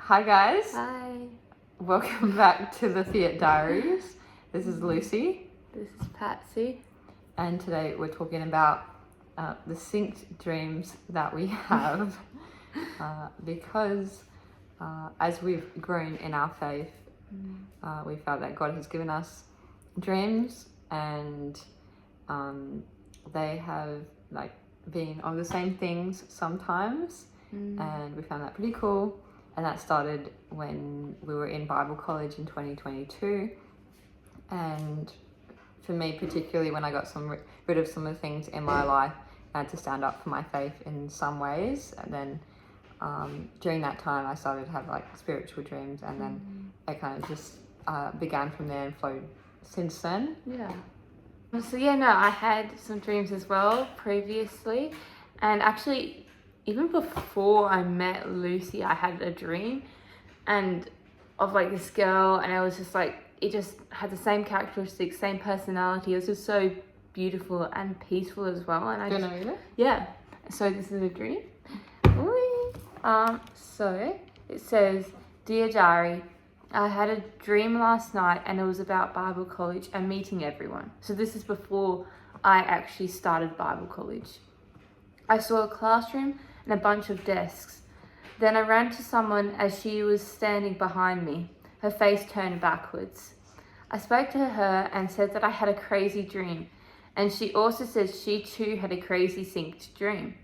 Hi guys. Hi. Welcome back to the Fiat Diaries. This is Lucy. This is Patsy. And today we're talking about the synced dreams that we have because as we've grown in our faith, we felt that God has given us dreams and they have been of the same things sometimes. And we found that pretty cool. And that started when we were in Bible college in 2022. And for me, particularly when I got rid of some of the things in my life, I had to stand up for my faith in some ways. And then during that time, I started to have spiritual dreams. And then I kind of just began from there and flowed since then. Yeah. I had some dreams as well previously. And actually, even before I met Lucy, I had a dream and of this girl, and I was just it just had the same characteristics, same personality. It was just so beautiful and peaceful as well. And yeah. So this is a dream. So it says, "Dear Diary, I had a dream last night and it was about Bible college and meeting everyone." So this is before I actually started Bible college. I saw a classroom and a bunch of desks. Then I ran to someone as she was standing behind me, her face turned backwards. I spoke to her and said that I had a crazy dream, and she also said she too had a crazy synced dream.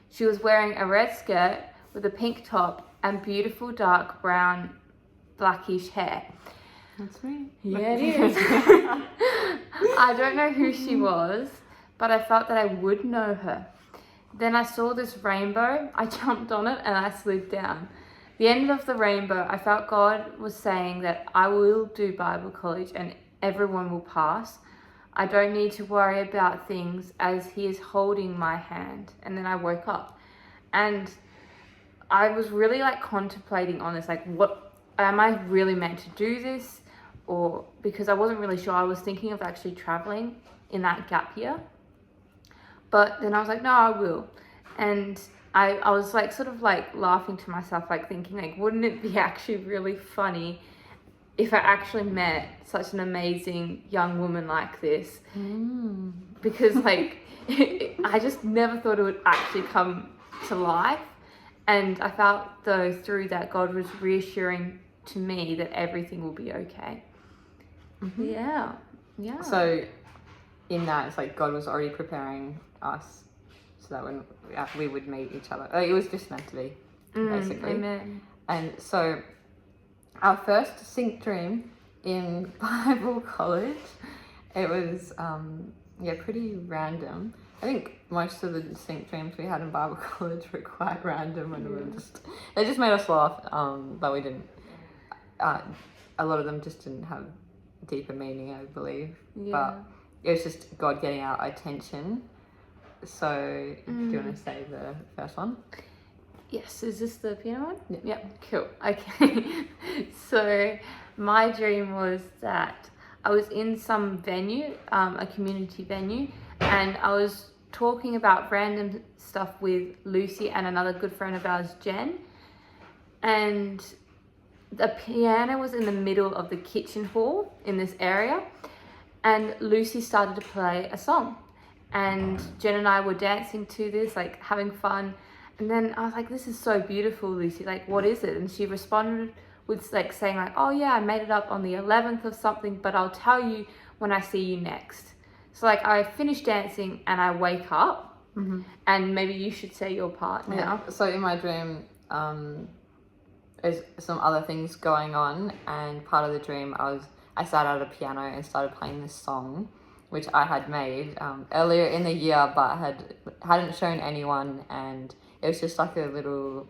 She was wearing a red skirt with a pink top and beautiful dark brown blackish hair. That's me. Yeah, it is. I don't know who she was, but I felt that I would know her. Then I saw this rainbow, I jumped on it and I slid down. The end of the rainbow, I felt God was saying that I will do Bible college and everyone will pass. I don't need to worry about things as He is holding my hand. And then I woke up and I was really contemplating on this, what am I really meant to do this? Or because I wasn't really sure, I was thinking of actually traveling in that gap year. But then I was no, I will. And I was laughing to myself, thinking wouldn't it be actually really funny if I actually met such an amazing young woman like this? Because I just never thought it would actually come to life. And I felt though through that God was reassuring to me that everything will be okay. Yeah. So in that, it's God was already preparing us so that when we would meet each other. It was just meant to be, basically. Amen. And so our first sync dream in Bible college, it was pretty random. I think most of the sync dreams we had in Bible college were quite random and they just made us laugh, but we didn't, a lot of them just didn't have deeper meaning, I believe. But it was just God getting our attention. So, do you want to say the first one? Yes, is this the piano one? Yeah. Yep, cool. Okay. So, my dream was that I was in some venue, a community venue, and I was talking about random stuff with Lucy and another good friend of ours, Jen. And the piano was in the middle of the kitchen hall in this area. And Lucy started to play a song. And Jen and I were dancing to this, having fun. And then I was this is so beautiful, Lucy. What is it? And she responded with saying oh yeah, I made it up on the 11th of something, but I'll tell you when I see you next. So I finished dancing and I wake up. And maybe you should say your part now. Yeah. So in my dream, there's some other things going on, and part of the dream I sat at a piano and started playing this song, which I had made earlier in the year, but hadn't shown anyone, and it was just a little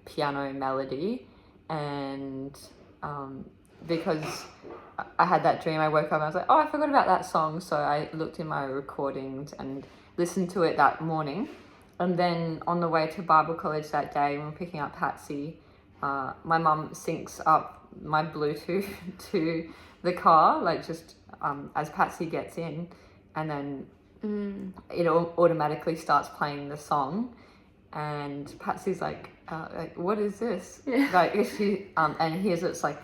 piano melody. And because I had that dream, I woke up and I was oh, I forgot about that song. So I looked in my recordings and listened to it that morning. And then on the way to Bible college that day, when we were picking up Patsy, my mum syncs up my Bluetooth to the car, as Patsy gets in, and then it automatically starts playing the song. and Patsy's like, what is this? Yeah. Like, and here's it's like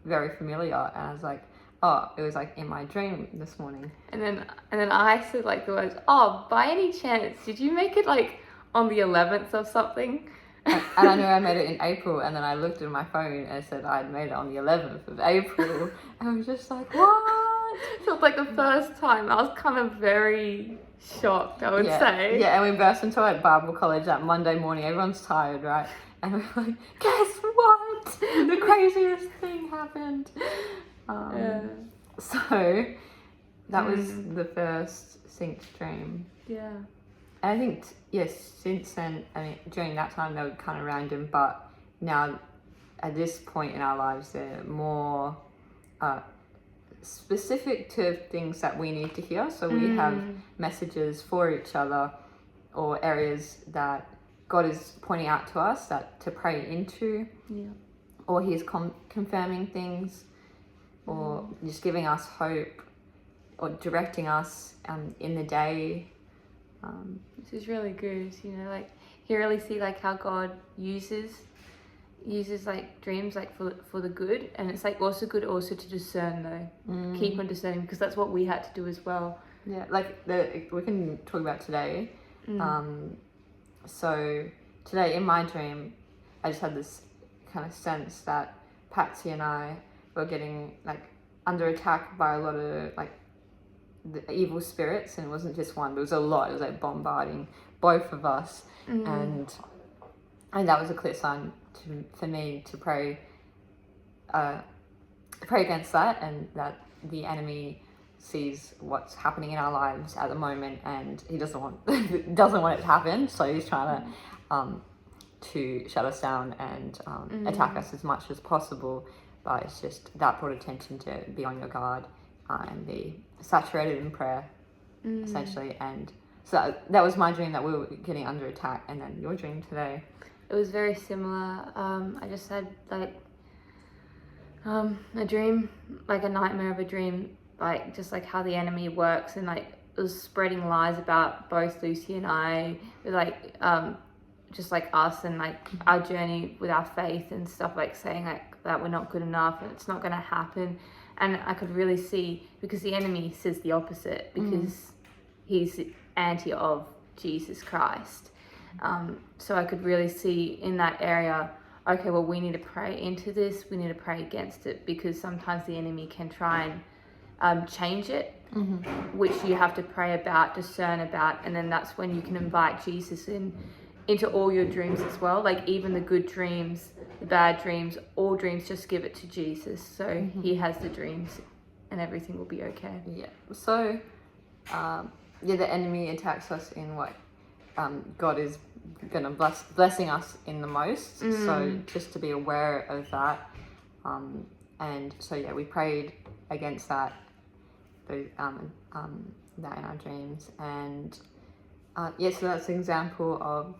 very familiar, and I was like, oh, it was like in my dream this morning. And then I said like the words, oh, by any chance, did you make it like on the 11th or something? And I know I made it in April, and then I looked at my phone and it said I'd made it on the 11th of April. And I was just like, what? So it's like the first time. I was kind of very shocked, I would say. Yeah, and we burst into like Bible college that Monday morning. Everyone's tired, right? And we're like, guess what? The craziest thing happened. So that was the first synced dream. Yeah. And I think, yes, since then, I mean, during that time they were kind of random, but now at this point in our lives, they're more specific to things that we need to hear. So we have messages for each other, or areas that God is pointing out to us that to pray into, or He's confirming things, or just giving us hope, or directing us in the day. This is really good, you know, like you really see like how God uses like dreams like for the good, and it's like also good also to discern though. Keep on discerning, because that's what we had to do as well. Yeah, like we can talk about today. So today in my dream, I just had this kind of sense that Patsy and I were getting like under attack by a lot of like the evil spirits, and it wasn't just one, but it was a lot. It was like bombarding both of us, and that was a clear sign for me to pray against that, and that the enemy sees what's happening in our lives at the moment, and he doesn't want it to happen. So he's trying to shut us down and attack us as much as possible. But it's just that brought attention to be on your guard and be saturated in prayer, essentially. And so that was my dream, that we were getting under attack. And then your dream today. It was very similar. I just had like a dream, like a nightmare of a dream, like just like how the enemy works, and like it was spreading lies about both Lucy and I, like just like us and like our journey with our faith and stuff, like saying like that we're not good enough and it's not going to happen. And I could really see, because the enemy says the opposite, because he's anti of Jesus Christ. So I could really see in that area, okay, well, we need to pray into this. We need to pray against it, because sometimes the enemy can try and change it, which you have to pray about, discern about, and then that's when you can invite Jesus into all your dreams as well. Like even the good dreams, the bad dreams, all dreams, just give it to Jesus. So He has the dreams, and everything will be okay. Yeah. So, the enemy attacks us in what God is going to blessing us in the most. So just to be aware of that. And so we prayed against that, that in our dreams. And so that's an example of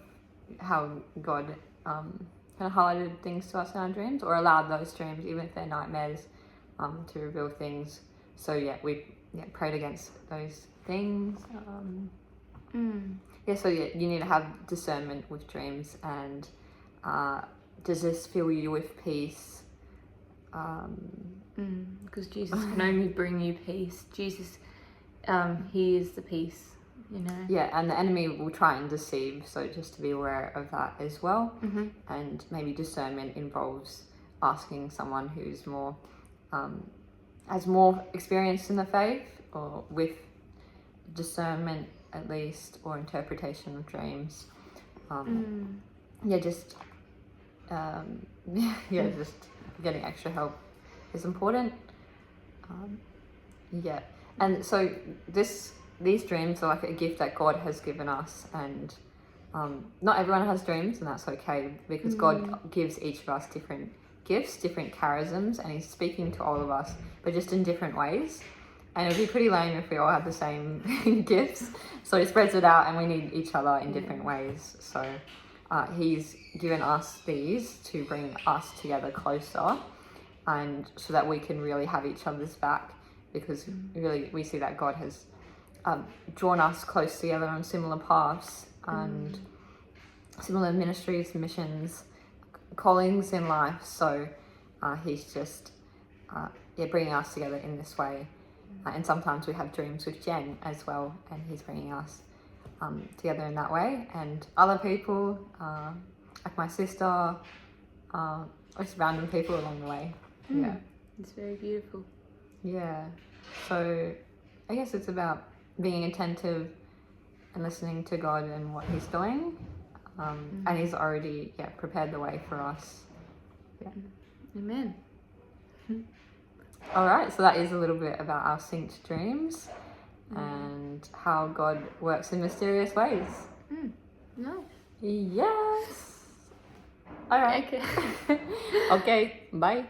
how God kind of highlighted things to us in our dreams, or allowed those dreams, even if they're nightmares, to reveal things. So we prayed against those things. So you need to have discernment with dreams, and does this fill you with peace? Because Jesus can only bring you peace. Jesus, He is the peace, you know. Yeah, and the enemy will try and deceive, so just to be aware of that as well. And maybe discernment involves asking someone who's more has more experience in the faith, or with discernment at least, or interpretation of dreams. Just getting extra help is important. And so these dreams are like a gift that God has given us, and not everyone has dreams, and that's okay, because God gives each of us different gifts, different charisms, and He's speaking to all of us, but just in different ways. And it'd be pretty lame if we all had the same gifts. So He spreads it out, and we need each other in different ways. So He's given us these to bring us together closer, and so that we can really have each other's back, because really we see that God has drawn us close together on similar paths, and similar ministries, missions, callings in life. So he's just bringing us together in this way. And sometimes we have dreams with Jen as well, and he's bringing us together in that way. And other people, like my sister, or just random people along the way. Yeah. It's very beautiful. Yeah. So I guess it's about being attentive and listening to God and what he's doing. And he's already prepared the way for us. Yeah. Amen. All right, so that is a little bit about our synced dreams and how God works in mysterious ways. Nice. Yes. All right. Okay. Okay, bye.